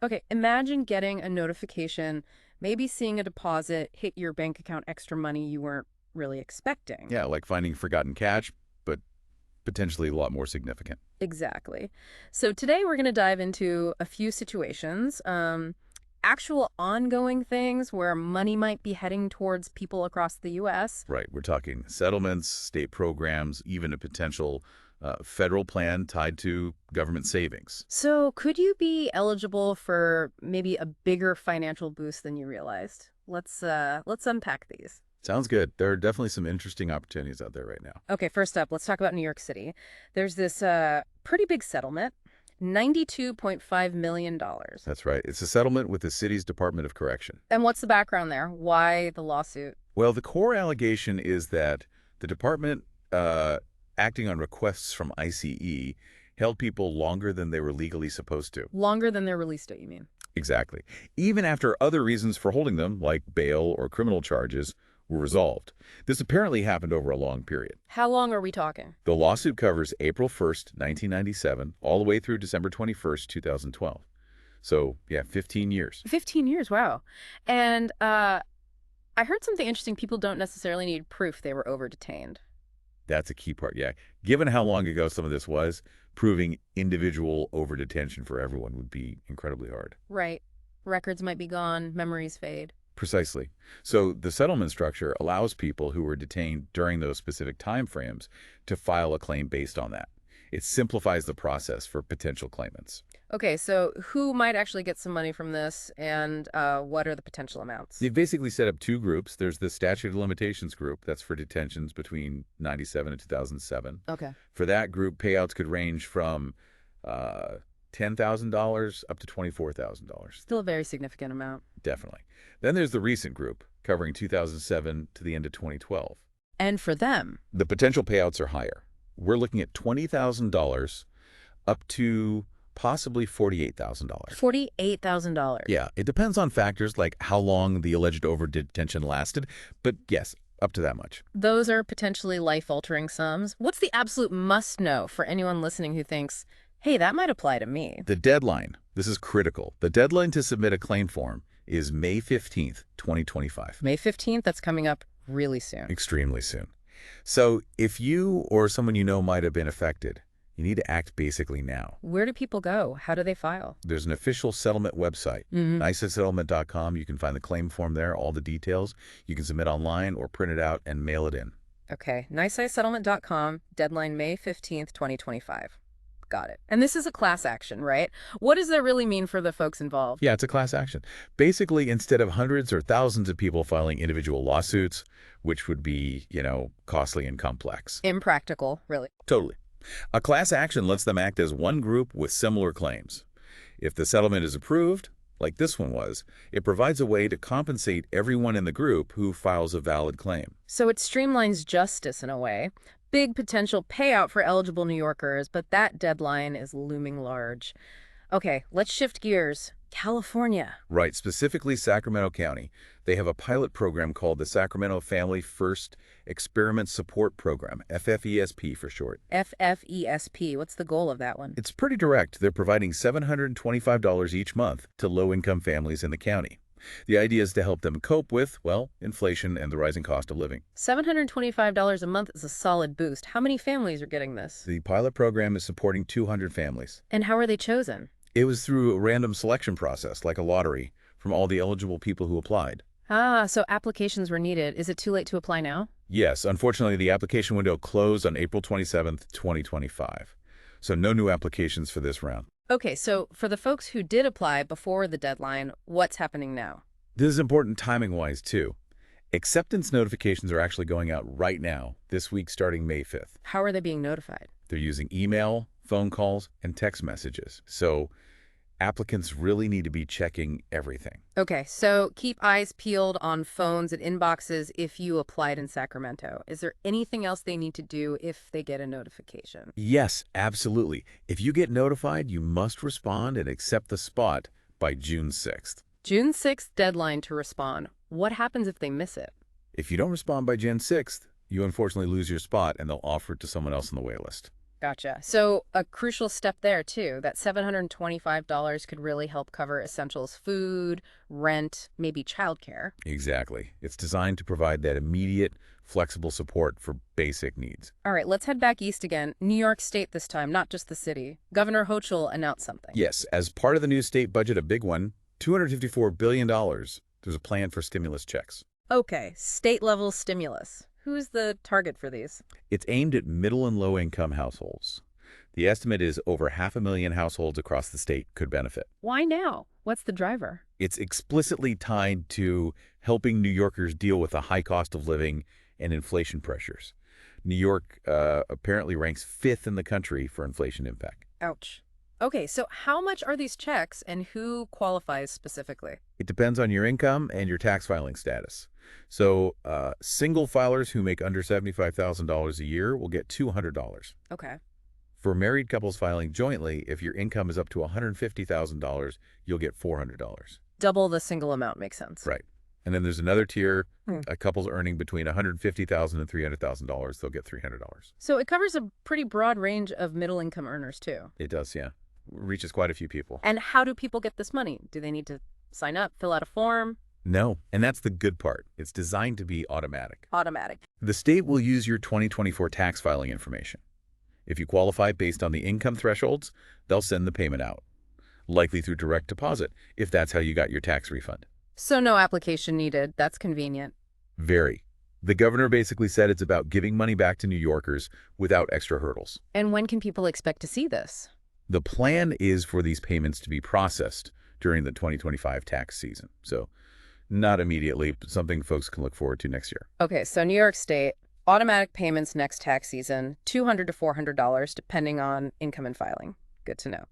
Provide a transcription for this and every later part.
Okay, imagine getting a notification, maybe seeing a deposit hit your bank account, extra money you weren't really expecting. Yeah, like finding forgotten cash, but potentially a lot more significant. Exactly. So today we're going to dive into a few situations, actual ongoing things where money might be heading towards people across the U.S. Right. We're talking settlements, state programs, even a potential federal plan tied to government savings. So could you be eligible for maybe a bigger financial boost than you realized? Let's unpack these. Sounds good. There are definitely some interesting opportunities out there right now. Okay, first up, let's talk about New York City. There's this pretty big settlement, $92.5 million. That's right. It's a settlement with the city's Department of Correction. And what's the background there? Why the lawsuit? Well, the core allegation is that the department, acting on requests from ICE, held people longer than they were legally supposed to. Longer than their release date, you mean? Exactly. Even after other reasons for holding them, like bail or criminal charges, were resolved. This apparently happened over a long period. How long are we talking? The lawsuit covers April 1st, 1997, all the way through December 21st, 2012. So, yeah, 15 years. 15 years, wow. And I heard something interesting. People don't necessarily need proof they were over-detained. That's a key part, yeah. Given how long ago some of this was, proving individual over-detention for everyone would be incredibly hard. Right. Records might be gone, memories fade. Precisely. So the settlement structure allows people who were detained during those specific time frames to file a claim based on that. It simplifies the process for potential claimants. Okay, so who might actually get some money from this, and what are the potential amounts? They've basically set up two groups. There's the statute of limitations group. That's for detentions between 97 and 2007. Okay. For that group, payouts could range from $10,000 up to $24,000. Still a very significant amount. Definitely. Then there's the recent group, covering 2007 to the end of 2012. And for them? The potential payouts are higher. We're looking at $20,000 up to possibly $48,000. $48,000. Yeah, it depends on factors like how long the alleged over-detention lasted, but yes, up to that much. Those are potentially life-altering sums. What's the absolute must-know for anyone listening who thinks, hey, that might apply to me? The deadline, this is critical. The deadline to submit a claim form is May 15th, 2025. May 15th, that's coming up really soon. Extremely soon. So if you or someone you know might have been affected, you need to act basically now. Where do people go? How do they file? There's an official settlement website, nicesettlement.com. You can find the claim form there, all the details. You can submit online or print it out and mail it in. Okay, nicesettlement.com, deadline May 15th, 2025. Got it. And this is a class action, right? What does that really mean for the folks involved? Yeah, it's a class action. Basically, instead of hundreds or thousands of people filing individual lawsuits, which would be, costly and complex. Impractical, really. Totally. A class action lets them act as one group with similar claims. If the settlement is approved, like this one was, it provides a way to compensate everyone in the group who files a valid claim. So it streamlines justice in a way. Big potential payout for eligible New Yorkers, but that deadline is looming large. Okay, let's shift gears. California. Right, specifically Sacramento County. They have a pilot program called the Sacramento Family First Experiment Support Program, FFESP for short. FFESP. What's the goal of that one? It's pretty direct. They're providing $725 each month to low-income families in the county. The idea is to help them cope with, well, inflation and the rising cost of living. $725 a month is a solid boost. How many families are getting this? The pilot program is supporting 200 families. And how are they chosen? It was through a random selection process, like a lottery, from all the eligible people who applied. Ah, so applications were needed. Is it too late to apply now? Yes, unfortunately, the application window closed on April 27th, 2025. So no new applications for this round. Okay, so for the folks who did apply before the deadline, what's happening now? This is important timing-wise, too. Acceptance notifications are actually going out right now, this week starting May 5th. How are they being notified? They're using email, phone calls, and text messages. So applicants really need to be checking everything. Okay, so keep eyes peeled on phones and inboxes if you applied in Sacramento. Is there anything else they need to do if they get a notification? Yes, absolutely. If you get notified, you must respond and accept the spot by June 6th. June 6th deadline to respond. What happens if they miss it? If you don't respond by June 6th, you unfortunately lose your spot and they'll offer it to someone else on the wait list. Gotcha. So a crucial step there, too, that $725 could really help cover essentials, food, rent, maybe childcare. Exactly. It's designed to provide that immediate, flexible support for basic needs. All right, let's head back east again. New York State this time, not just the city. Governor Hochul announced something. Yes, as part of the new state budget, a big one, $254 billion. There's a plan for stimulus checks. Okay, state-level stimulus. Who's the target for these? It's aimed at middle and low-income households. The estimate is over 500,000 households across the state could benefit. Why now? What's the driver? It's explicitly tied to helping New Yorkers deal with the high cost of living and inflation pressures. New York apparently ranks 5th in the country for inflation impact. Ouch. Okay, so how much are these checks and who qualifies specifically? It depends on your income and your tax filing status. So single filers who make under $75,000 a year will get $200. Okay. For married couples filing jointly, if your income is up to $150,000, you'll get $400. Double the single amount makes sense. Right. And then there's another tier, Hmm. a couple's earning between $150,000 and $300,000, they'll get $300. So it covers a pretty broad range of middle-income earners, too. It does, yeah. Reaches quite a few people. And how do people get this money? Do they need to sign up, fill out a form? No, and that's the good part. It's designed to be automatic. Automatic. The state will use your 2024 tax filing information. If you qualify based on the income thresholds, they'll send the payment out, likely through direct deposit, if that's how you got your tax refund. So no application needed. That's convenient. Very. The governor basically said it's about giving money back to New Yorkers without extra hurdles. And when can people expect to see this? The plan is for these payments to be processed during the 2025 tax season. So not immediately, but something folks can look forward to next year. Okay, so New York State, automatic payments next tax season, $200 to $400, depending on income and filing. Good to know.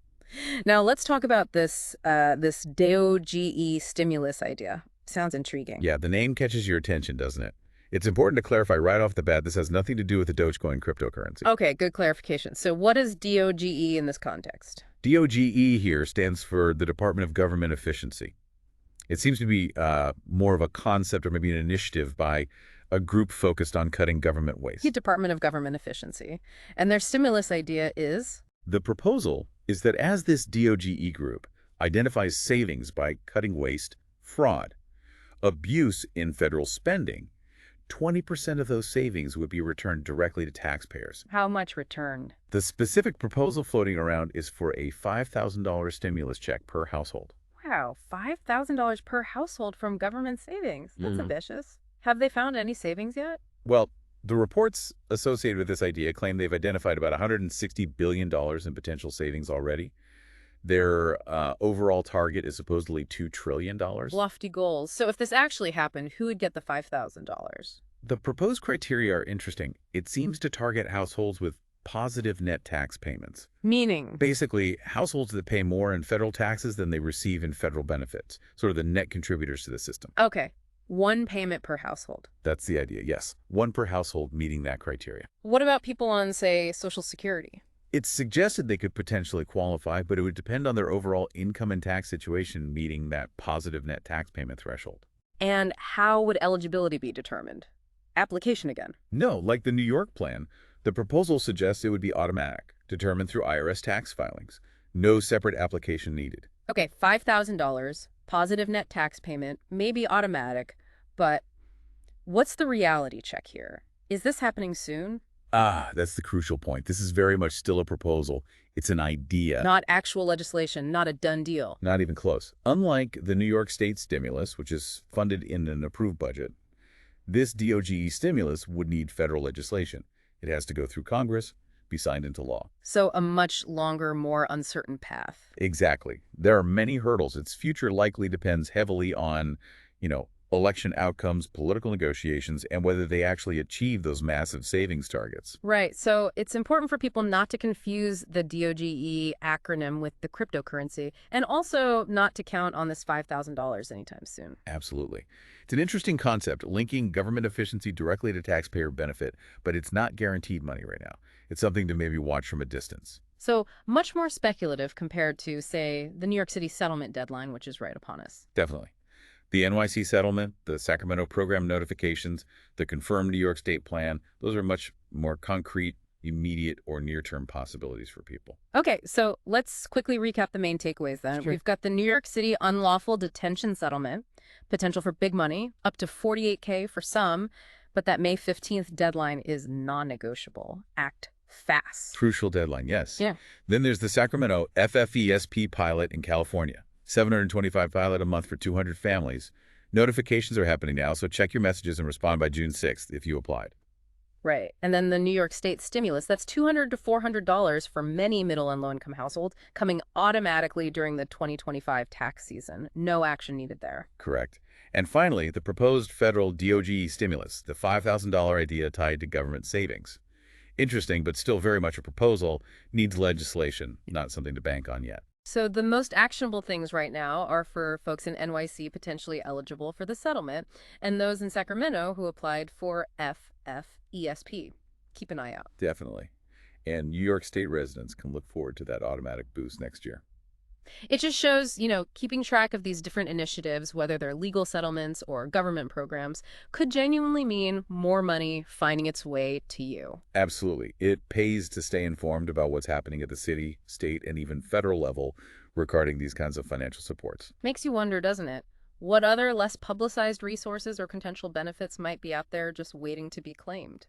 Now let's talk about this DOGE stimulus idea. Sounds intriguing. Yeah, the name catches your attention, doesn't it? It's important to clarify right off the bat, this has nothing to do with the Dogecoin cryptocurrency. Okay, good clarification. So what is DOGE in this context? DOGE here stands for the Department of Government Efficiency. It seems to be more of a concept or maybe an initiative by a group focused on cutting government waste. The Department of Government Efficiency. And their stimulus idea is? The proposal is that as this DOGE group identifies savings by cutting waste, fraud, abuse in federal spending, 20% of those savings would be returned directly to taxpayers. How much returned? The specific proposal floating around is for a $5,000 stimulus check per household. Wow, $5,000 per household from government savings. That's Mhm. ambitious. Have they found any savings yet? Well, the reports associated with this idea claim they've identified about $160 billion in potential savings already. Their overall target is supposedly $2 trillion. Lofty goals. So if this actually happened, who would get the $5,000? The proposed criteria are interesting. It seems to target households with positive net tax payments. Meaning? Basically, households that pay more in federal taxes than they receive in federal benefits, sort of the net contributors to the system. Okay, one payment per household. That's the idea, yes. One per household meeting that criteria. What about people on, say, Social Security? It's suggested they could potentially qualify, but it would depend on their overall income and tax situation meeting that positive net tax payment threshold. And how would eligibility be determined? Application again. No, like the New York plan, the proposal suggests it would be automatic, determined through IRS tax filings. No separate application needed. Okay, $5,000, positive net tax payment, maybe automatic, but what's the reality check here? Is this happening soon? Ah, that's the crucial point. This is very much still a proposal. It's an idea. Not actual legislation, not a done deal. Not even close. Unlike the New York State stimulus, which is funded in an approved budget, this DOGE stimulus would need federal legislation. It has to go through Congress, be signed into law. So a much longer, more uncertain path. Exactly. There are many hurdles. Its future likely depends heavily on, election outcomes, political negotiations, and whether they actually achieve those massive savings targets. Right, so it's important for people not to confuse the DOGE acronym with the cryptocurrency, and also not to count on this $5,000 anytime soon. Absolutely. It's an interesting concept, linking government efficiency directly to taxpayer benefit, but it's not guaranteed money right now. It's something to maybe watch from a distance. So much more speculative compared to, say, the New York City settlement deadline, which is right upon us. Definitely. The NYC settlement, the Sacramento program notifications, the confirmed New York State plan, those are much more concrete, immediate or near-term possibilities for people. Okay, so let's quickly recap the main takeaways then. Sure. We've got the New York City unlawful detention settlement, potential for big money, up to 48K for some, but that May 15th deadline is non-negotiable. Act fast. Crucial deadline, yes. Yeah. Then there's the Sacramento FFESP pilot in California. 725 pilot a month for 200 families. Notifications are happening now, so check your messages and respond by June 6th if you applied. Right. And then the New York State stimulus, that's $200 to $400 for many middle and low-income households, coming automatically during the 2025 tax season. No action needed there. Correct. And finally, the proposed federal DOGE stimulus, the $5,000 idea tied to government savings. Interesting, but still very much a proposal, needs legislation, not something to bank on yet. So the most actionable things right now are for folks in NYC potentially eligible for the settlement and those in Sacramento who applied for FFESP. Keep an eye out. Definitely. And New York State residents can look forward to that automatic boost next year. It just shows, keeping track of these different initiatives, whether they're legal settlements or government programs, could genuinely mean more money finding its way to you. Absolutely. It pays to stay informed about what's happening at the city, state, and even federal level regarding these kinds of financial supports. Makes you wonder, doesn't it? What other less publicized resources or potential benefits might be out there just waiting to be claimed?